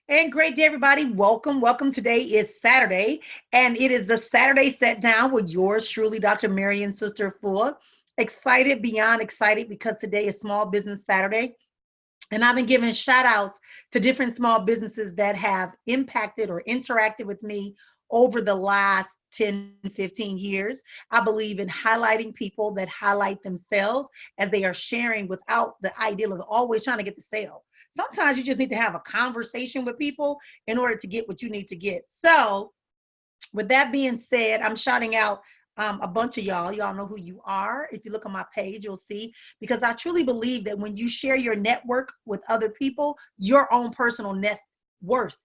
And great day, everybody. Welcome. Welcome. Today is Saturday, and it is the Saturday Set Down with yours truly, Dr. Marrian, Sister Efua. Excited, beyond excited, because today is Small Business Saturday. And I've been giving shout outs to different small businesses that have impacted or interacted with me over the last 10, 15 years. I believe in highlighting people that highlight themselves as they are sharing without the ideal of always trying to get the sale. Sometimes you just need to have a conversation with people in order to get what you need to get. So, with that being said, I'm shouting out a bunch of y'all. Y'all know who you are. If you look on my page, you'll see, because I truly believe that when you share your network with other people, your own personal net worth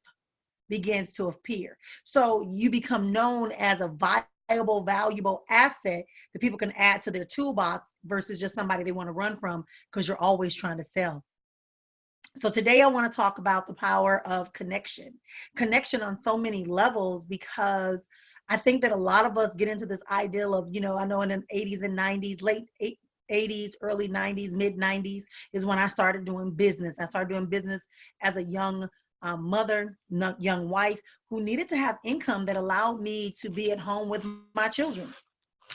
begins to appear. So you become known as a viable, valuable asset that people can add to their toolbox versus just somebody they want to run from because you're always trying to sell. So today I want to talk about the power of connection. Connection on so many levels, because I think that a lot of us get into this ideal of, I know in the 80s and 90s, late 80s, early 90s, mid 90s is when I started doing business. I started doing business as a young mother, young wife who needed to have income that allowed me to be at home with my children,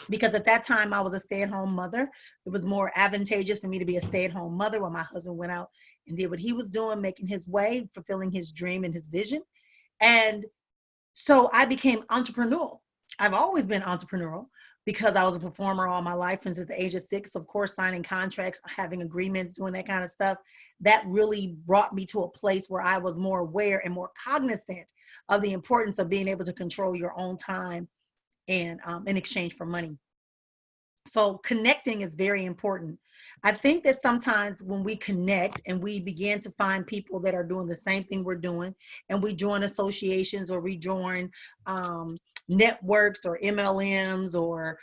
because at that time I was a stay-at-home mother. It was more advantageous for me to be a stay-at-home mother while my husband went out and did what he was doing, making his way, fulfilling his dream and his vision. And so I became entrepreneurial. I've always been entrepreneurial because I was a performer all my life, and since the age of 6, of course, signing contracts, having agreements, doing that kind of stuff. That really brought me to a place where I was more aware and more cognizant of the importance of being able to control your own time and in exchange for money. So connecting is very important. I think that sometimes when we connect and we begin to find people that are doing the same thing we're doing, and we join associations or we join um, networks or MLMs or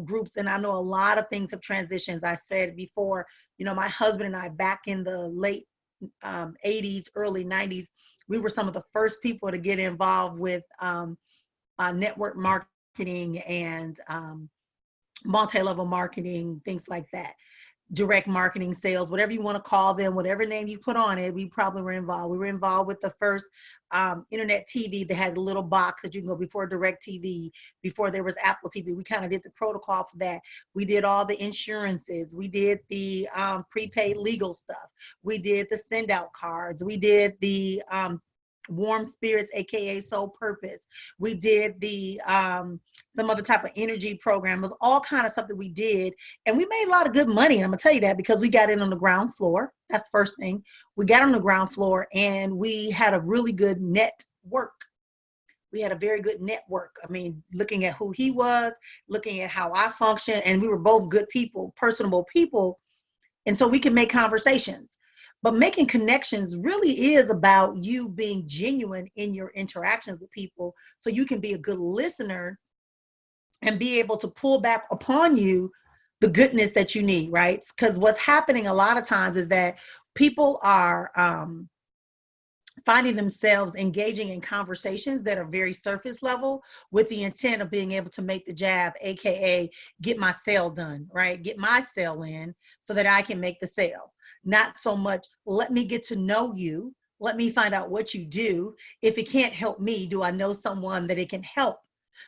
groups. And I know a lot of things have transitioned. I said before, my husband and I, back in the late 80s, early 90s, we were some of the first people to get involved with network marketing and multi-level marketing, things like that, direct marketing, sales, whatever you want to call them, whatever name you put on it. We probably were involved. We were involved with the first internet TV that had a little box that you can go, before direct TV, before there was Apple TV. We kind of did the protocol for that. We did all the insurances. We did the prepaid legal stuff. We did the send out cards. We did the warm spirits, aka soul purpose. We did the some other type of energy program. It was all kind of stuff that we did, and we made a lot of good money. And I'm gonna tell you that because we got in on the ground floor. That's the first thing. We got on the ground floor, and we had a really good network. We had a very good network. I mean, looking at who he was, looking at how I function, and we were both good people, personable people, and so we can make conversations. But making connections really is about you being genuine in your interactions with people, so you can be a good listener and be able to pull back upon you the goodness that you need, right? Because what's happening a lot of times is that people are finding themselves engaging in conversations that are very surface level with the intent of being able to make the jab, aka get my sale done, right? Get my sale in so that I can make the sale. Not so much, let me get to know you. Let me find out what you do. If it can't help me, do I know someone that it can help?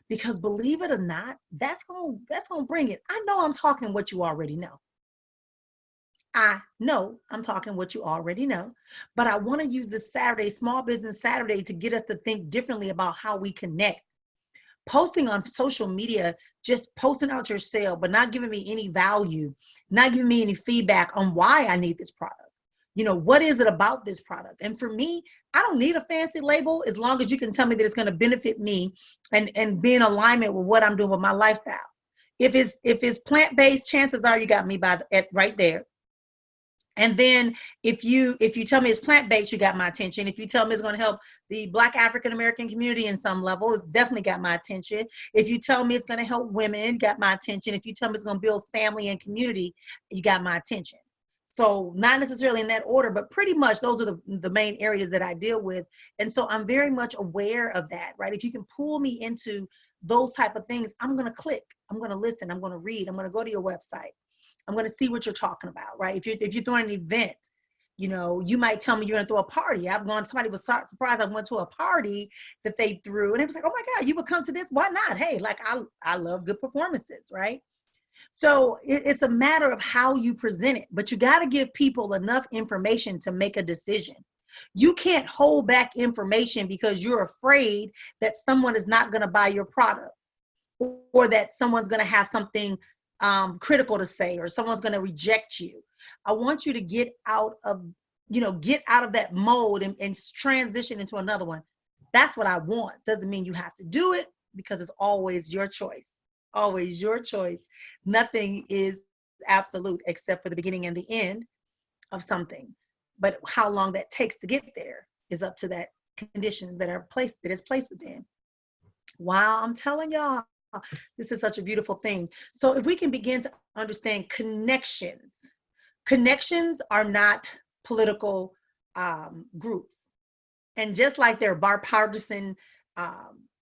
Because believe it or not, that's gonna bring it. I know I'm talking what you already know. I know I'm talking what you already know, but I want to use this Saturday, Small Business Saturday, to get us to think differently about how we connect. Posting on social media, just posting out your sale, but not giving me any value, not giving me any feedback on why I need this product. What is it about this product? And for me, I don't need a fancy label as long as you can tell me that it's going to benefit me and be in alignment with what I'm doing with my lifestyle. If it's plant-based, chances are you got me right there. And then if you tell me it's plant-based, you got my attention. If you tell me it's going to help the Black African American community in some level, it's definitely got my attention. If you tell me it's going to help women, got my attention. If you tell me it's going to build family and community, you got my attention. So not necessarily in that order, but pretty much those are the main areas that I deal with. And so I'm very much aware of that, right? If you can pull me into those type of things, I'm going to click. I'm going to listen. I'm going to read. I'm going to go to your website. I'm going to see what you're talking about, right? If you're doing an event, You might tell me you're going to throw a party. Somebody was surprised I went to a party that they threw, and it was like, oh my God, you would come to this? Why not? Hey, like I love good performances, right? So it's a matter of how you present it, but you got to give people enough information to make a decision. You can't hold back information because you're afraid that someone is not going to buy your product, or that someone's going to have something critical to say, or someone's going to reject you. I want you to get out of that mode and transition into another one. That's what I want. Doesn't mean you have to do it, because it's always your choice. Always your choice. Nothing is absolute except for the beginning and the end of something. But how long that takes to get there is up to that conditions that is placed within. Wow, I'm telling y'all, this is such a beautiful thing. So if we can begin to understand connections are not political groups. And just like there are bipartisan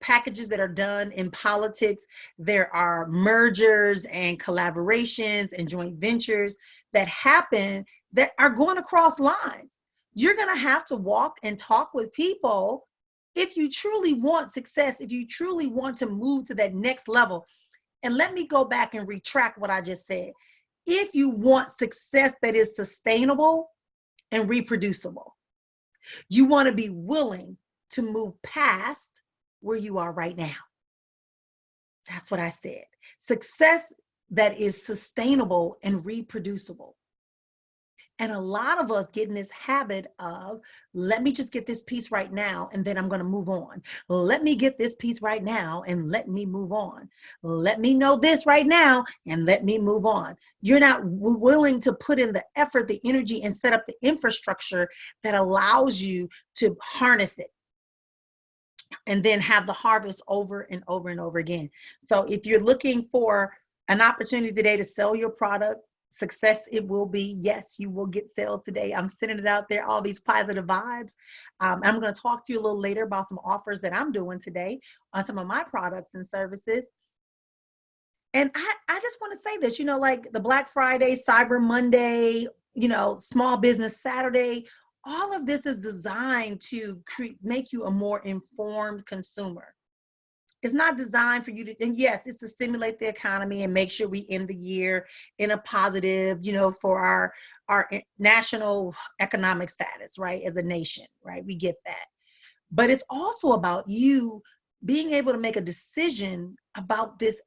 packages that are done in politics, there are mergers and collaborations and joint ventures that happen that are going across lines. You're going to have to walk and talk with people if you truly want success, if you truly want to move to that next level. And let me go back and retract what I just said. If you want success that is sustainable and reproducible, you want to be willing to move past where you are right now. That's what I said. Success that is sustainable and reproducible. And a lot of us get in this habit of, let me just get this piece right now, and then I'm going to move on. Let me get this piece right now, and let me move on. Let me know this right now, and let me move on. You're not willing to put in the effort, the energy, and set up the infrastructure that allows you to harness it and then have the harvest over and over and over again. So if you're looking for an opportunity today to sell your product, success it will be. Yes, you will get sales today. I'm sending it out there, all these positive vibes. I'm going to talk to you a little later about some offers that I'm doing today on some of my products and services. And I just want to say this, like the Black Friday, Cyber Monday, Small Business Saturday, all of this is designed to make you a more informed consumer. It's not designed for you to, and yes, it's to stimulate the economy and make sure we end the year in a positive, for our national economic status, right? As a nation, right? We get that. But it's also about you being able to make a decision about this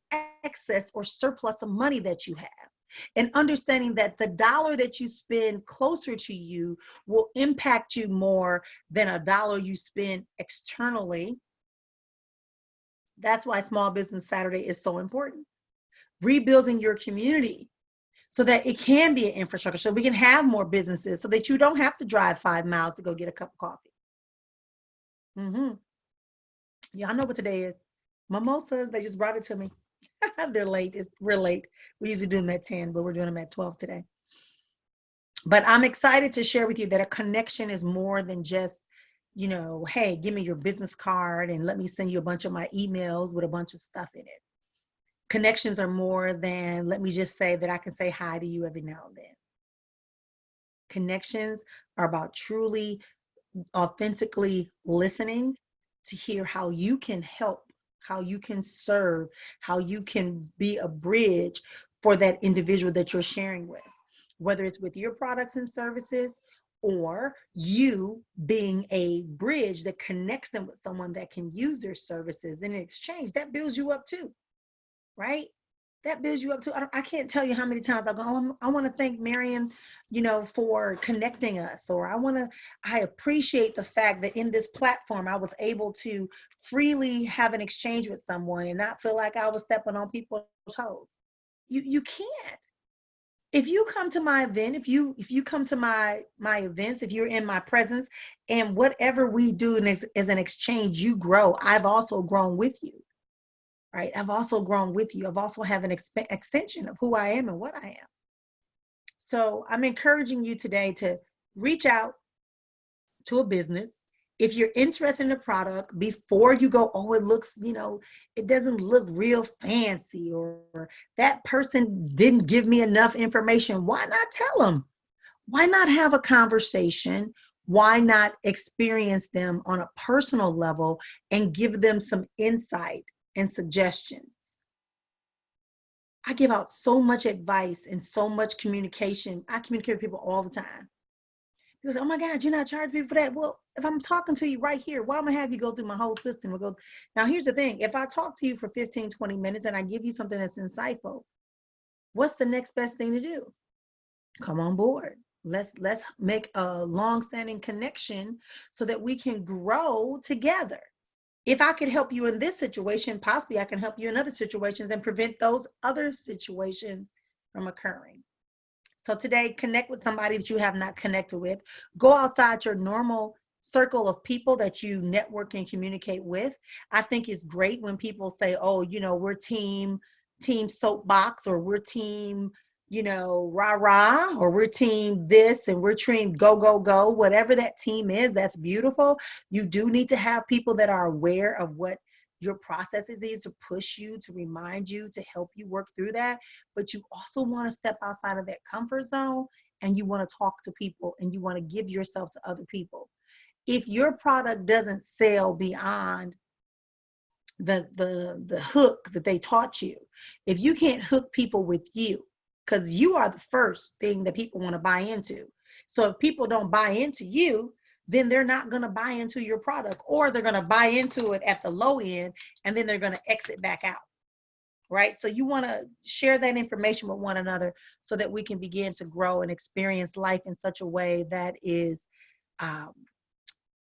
excess or surplus of money that you have, and understanding that the dollar that you spend closer to you will impact you more than a dollar you spend externally. That's why Small Business Saturday is so important. Rebuilding your community so that it can be an infrastructure, so we can have more businesses, so that you don't have to drive 5 miles to go get a cup of coffee. Y'all know what today is. Mimosas, they just brought it to me. They're late. It's real late. We usually do them at 10, but we're doing them at 12 today. But I'm excited to share with you that a connection is more than just, hey, give me your business card and let me send you a bunch of my emails with a bunch of stuff in it. Connections are more than, let me just say that I can say hi to you every now and then. Connections are about truly, authentically listening to hear how you can help, how you can serve, how you can be a bridge for that individual that you're sharing with, whether it's with your products and services, or you being a bridge that connects them with someone that can use their services in exchange. That builds you up too, right? That builds you up too. I can't tell you how many times I've gone, I want to thank Marrian, for connecting us, or I appreciate the fact that in this platform, I was able to freely have an exchange with someone and not feel like I was stepping on people's toes. You can't. If you come to my event, if you come to my events, if you're in my presence, and whatever we do as an exchange, you grow. I've also grown with you, right? I've also grown with you. I've also have an extension of who I am and what I am. So I'm encouraging you today to reach out to a business. If you're interested in a product, before you go, oh, it looks, it doesn't look real fancy, or that person didn't give me enough information. Why not tell them? Why not have a conversation? Why not experience them on a personal level and give them some insight and suggestions? I give out so much advice and so much communication. I communicate with people all the time. People say, oh my God, you're not charging people for that. Well, if I'm talking to you right here, why am I have you go through my whole system? Now, here's the thing. If I talk to you for 15, 20 minutes and I give you something that's insightful, what's the next best thing to do? Come on board. Let's make a long-standing connection so that we can grow together. If I could help you in this situation, possibly I can help you in other situations and prevent those other situations from occurring. So today, connect with somebody that you have not connected with. Go outside your normal circle of people that you network and communicate with. I think it's great when people say, oh, we're team soapbox, or we're team, rah rah, or we're team this and we're team go go go. Whatever that team is, that's beautiful. You do need to have people that are aware of what your processes is, to push you, to remind you, to help you work through that. But you also want to step outside of that comfort zone, and you want to talk to people, and you want to give yourself to other people. If your product doesn't sell beyond the hook that they taught you, if you can't hook people with you, because you are the first thing that people want to buy into. So if people don't buy into you, then they're not going to buy into your product, or they're going to buy into it at the low end, and then they're going to exit back out. Right? So you want to share that information with one another so that we can begin to grow and experience life in such a way that is um,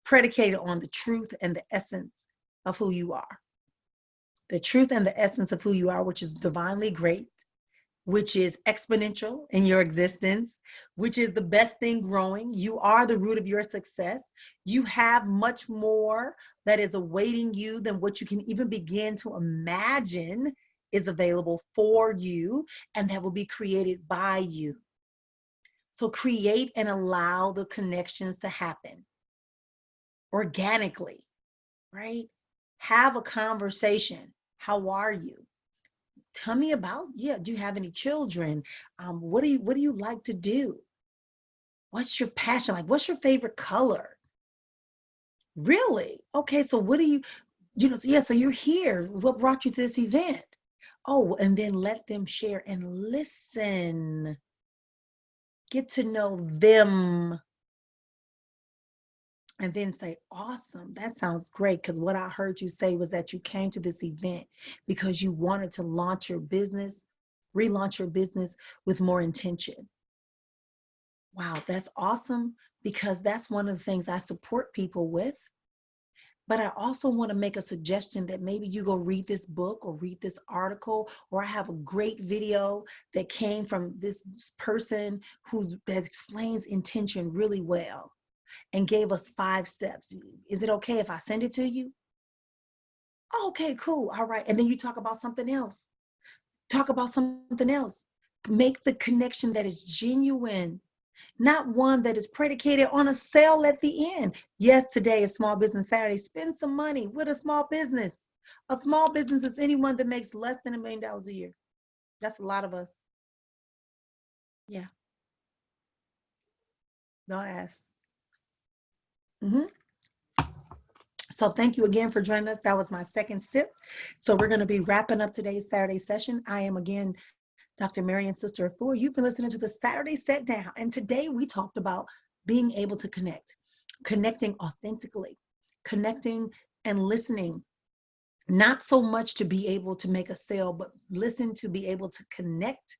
predicated on the truth and the essence of who you are. The truth and the essence of who you are, which is divinely great, which is exponential in your existence, which is the best thing growing. You are the root of your success. You have much more that is awaiting you than what you can even begin to imagine is available for you, and that will be created by you. So create and allow the connections to happen organically, right? Have a conversation. How are you? Tell me about, do you have any children? What do you like to do? What's your passion? Like, what's your favorite color? Really? Okay, so what do so you're here. What brought you to this event? Oh, and then let them share and listen. Get to know them. And then say, awesome, that sounds great. Because what I heard you say was that you came to this event because you wanted to launch your business, relaunch your business with more intention. Wow, that's awesome, because that's one of the things I support people with. But I also want to make a suggestion that maybe you go read this book or read this article, or I have a great video that came from this person that explains intention really well and gave us 5 steps. Is it okay if I send it to you? Okay, cool. All right. And then you talk about something else. Talk about something else. Make the connection that is genuine, not one that is predicated on a sale at the end. Yes, today is Small Business Saturday. Spend some money with a small business. A small business is anyone that makes less than $1 million a year. That's a lot of us. Yeah, don't ask. Mm-hmm. So thank you again for joining us. That was my second sip. So we're going to be wrapping up today's Saturday session. I am again Dr. Marrian, Sister Efua. You've been listening to the Saturday Set Down. And today we talked about being able to connect, connecting authentically, connecting and listening, not so much to be able to make a sale, but listen to be able to connect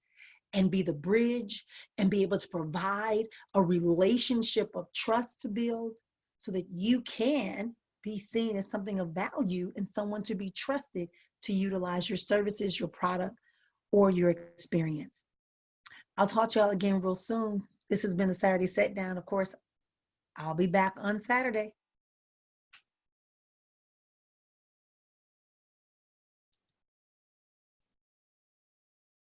and be the bridge and be able to provide a relationship of trust to build so that you can be seen as something of value and someone to be trusted to utilize your services, your product, or your experience. I'll talk to y'all again real soon. This has been the Saturday Set Down. Of course, I'll be back on Saturday.